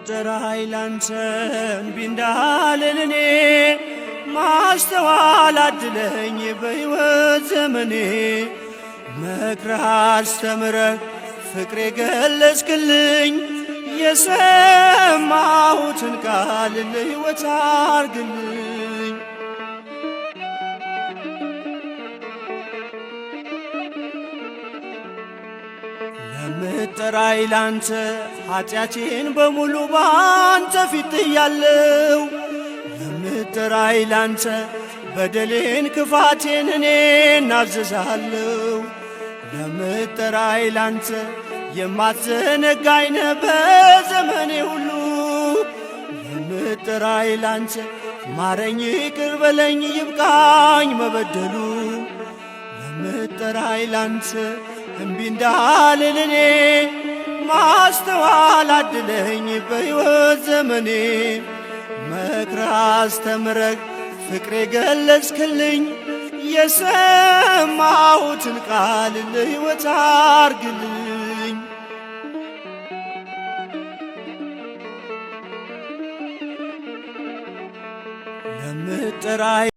ለምጠራኝ ላንተ እምቢ እንዳልል እኔ ማስተዋል አድለኝ በሕይወት ዘመኔ። መክረህ አስተምረህ ፍቅር የገለጽክልኝ የሰማሁትን ቃል ለሕይወት አርግልኝ። ለምጠራኝ ላንተ ኃጢአቴን በሙሉ ባንተ ፊት ጥያለሁ። ለምጠራኝ ላንተ በደሌን ክፋቴን እኔ እናዘዛለሁ። ለምጠራኝ ላንተ የማትዘነጋኝ ነህ በዘመኔ ሁሉ። ለምጠራኝ ላንተ ማረኝ ይቅር በለኝ ይብቃኝ መበደሉ። ለምጠራኝ ላንተ እምቢ እንዳልል እኔ ማስተዋል አድለኝ በሕይወት ዘመኔ። መክረህ አስተምረህ ፍቅር የገለጽክልኝ የሰማሁትን ቃል ለሕይወት አርግልኝ። ለምጠራኝ